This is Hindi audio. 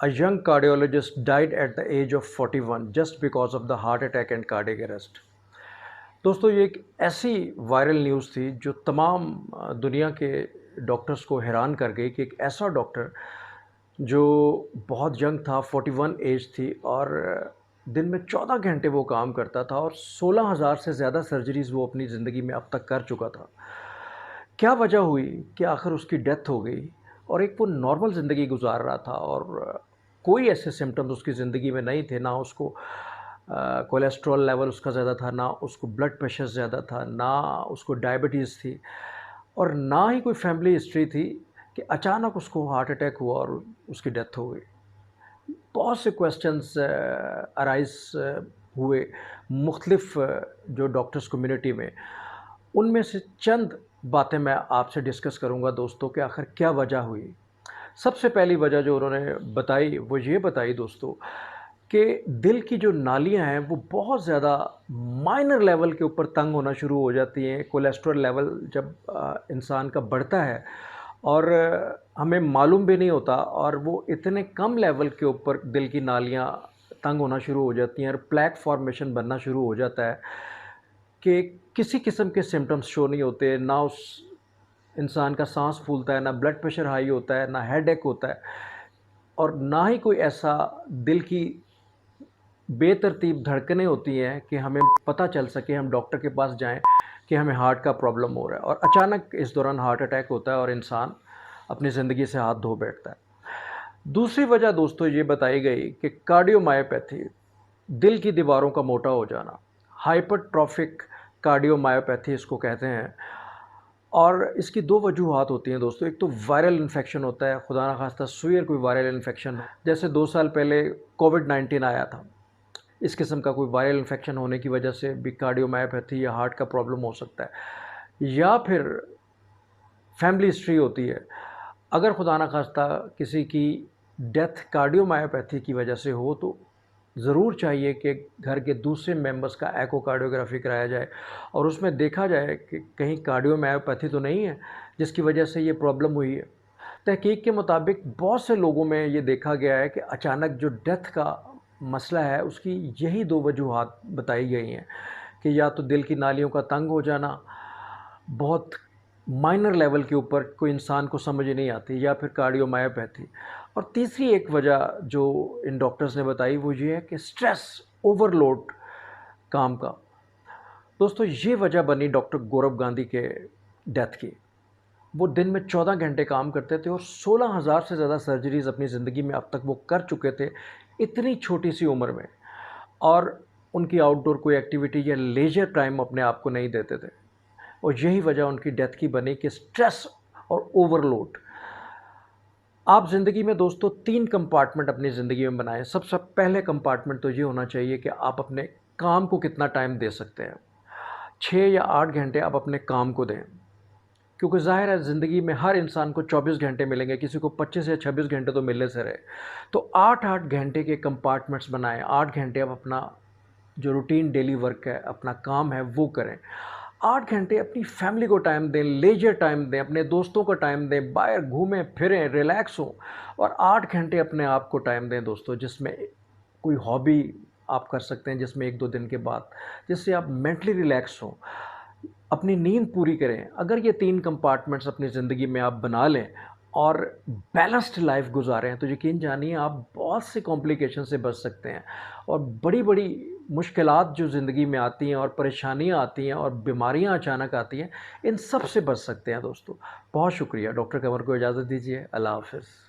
A young cardiologist died at the age of 41 just because of the heart attack and cardiac arrest. दोस्तों ये एक ऐसी वायरल न्यूज़ थी जो तमाम दुनिया के डॉक्टर्स को हैरान कर गई कि एक ऐसा डॉक्टर जो बहुत यंग था, 41 एज थी और दिन में 14 घंटे वो काम करता था और 16,000 से ज़्यादा सर्जरीज़ वो अपनी ज़िंदगी में अब तक कर चुका था। क्या वजह हुई कि आखिर उसकी डेथ हो गई और एक वो नॉर्मल ज़िंदगी गुजार रहा था और कोई ऐसे सिम्टम्स उसकी ज़िंदगी में नहीं थे, ना उसको कोलेस्ट्रॉल लेवल उसका ज़्यादा था, ना उसको ब्लड प्रेशर ज़्यादा था, ना उसको डायबिटीज़ थी और ना ही कोई फैमिली हिस्ट्री थी कि अचानक उसको हार्ट अटैक हुआ और उसकी डेथ हो गई। बहुत से क्वेश्चंस अराइज़ हुए मुख्तलिफ जो डॉक्टर्स कम्युनिटी में। उनमें से चंद बातें मैं आपसे डिस्कस करूंगा दोस्तों कि आखिर क्या वजह हुई। सबसे पहली वजह जो उन्होंने बताई वो ये बताई दोस्तों कि दिल की जो नालियां हैं वो बहुत ज़्यादा माइनर लेवल के ऊपर तंग होना शुरू हो जाती हैं। कोलेस्ट्रॉल लेवल जब इंसान का बढ़ता है और हमें मालूम भी नहीं होता और वो इतने कम लेवल के ऊपर दिल की नालियां तंग होना शुरू हो जाती हैं और प्लेक फॉर्मेशन बनना शुरू हो जाता है कि किसी किस्म के सिम्टम्स शो नहीं होते, ना उस इंसान का सांस फूलता है, ना ब्लड प्रेशर हाई होता है, ना हेडेक होता है और ना ही कोई ऐसा दिल की बेतरतीब धड़कनें होती हैं कि हमें पता चल सके, हम डॉक्टर के पास जाएं कि हमें हार्ट का प्रॉब्लम हो रहा है और अचानक इस दौरान हार्ट अटैक होता है और इंसान अपनी ज़िंदगी से हाथ धो बैठता है। दूसरी वजह दोस्तों ये बताई गई कि कार्डियोमायोपैथी, दिल की दीवारों का मोटा हो जाना, हाइपरट्रॉफिक कार्डियोमायोपैथी इसको कहते हैं और इसकी दो वजूहात होती हैं दोस्तों। एक तो वायरल इन्फेक्शन होता है, खुदा ना खास्ता सुई और कोई वायरल इन्फेक्शन हो, जैसे 2 साल पहले कोविड-19 आया था। इस किस्म का कोई वायरल इन्फेक्शन होने की वजह से भी कार्डियोमायोपैथी या हार्ट का प्रॉब्लम हो सकता है या फिर फैमिली हिस्ट्री होती है। अगर खुदा ना खास्ता किसी की डेथ कार्डियोमायोपैथी की वजह से हो तो ज़रूर चाहिए कि घर के दूसरे मेंबर्स का एकोकार्डियोग्राफी कराया जाए और उसमें देखा जाए कि कहीं कार्डियोमायोपैथी तो नहीं है जिसकी वजह से ये प्रॉब्लम हुई है। तहकीक के मुताबिक बहुत से लोगों में ये देखा गया है कि अचानक जो डेथ का मसला है उसकी यही दो वजूहात बताई गई हैं कि या तो दिल की नालियों का तंग हो जाना बहुत माइनर लेवल के ऊपर कोई इंसान को समझ नहीं आती या फिर कार्डियोमायोपैथी। और तीसरी एक वजह जो इन डॉक्टर्स ने बताई वो ये है कि स्ट्रेस ओवरलोड काम का। दोस्तों ये वजह बनी डॉक्टर गौरव गांधी के डेथ की। वो दिन में 14 घंटे काम करते थे और 16,000 से ज़्यादा सर्जरीज़ अपनी ज़िंदगी में अब तक वो कर चुके थे इतनी छोटी सी उम्र में और उनकी आउटडोर कोई एक्टिविटी या लेजर टाइम अपने आप को नहीं देते थे और यही वजह उनकी डेथ की बनी कि स्ट्रेस और ओवरलोड। आप ज़िंदगी में दोस्तों 3 कंपार्टमेंट अपनी ज़िंदगी में बनाएं। सबसे पहले कंपार्टमेंट तो ये होना चाहिए कि आप अपने काम को कितना टाइम दे सकते हैं। 6 या 8 घंटे आप अपने काम को दें क्योंकि ज़ाहिर है ज़िंदगी में हर इंसान को 24 घंटे मिलेंगे, किसी को 25 या 26 घंटे तो मिलने से रहे। तो 8-8 घंटे के कंपार्टमेंट्स बनाएं। 8 घंटे आप अपना जो रूटीन डेली वर्क है, अपना काम है वो करें। 8 घंटे अपनी फैमिली को टाइम दें, लेजर टाइम दें, अपने दोस्तों को टाइम दें, बाहर घूमें फिरें, रिलैक्स हों और 8 घंटे अपने आप को टाइम दें दोस्तों, जिसमें कोई हॉबी आप कर सकते हैं जिसमें 1-2 दिन के बाद, जिससे आप मेंटली रिलैक्स हों। अपनी नींद पूरी करें। अगर ये 3 कंपार्टमेंट्स अपनी ज़िंदगी में आप बना लें और बैलेंस्ड लाइफ गुजारें तो यकीन जानिए आप बहुत से कॉम्प्लिकेशन से बच सकते हैं और बड़ी-बड़ी मुश्किलात जो ज़िंदगी में आती हैं और परेशानियाँ आती हैं और बीमारियाँ अचानक आती हैं, इन सब से बच सकते हैं दोस्तों। बहुत शुक्रिया। डॉक्टर कंवर को इजाज़त दीजिए। अल्लाह हाफ़िज़।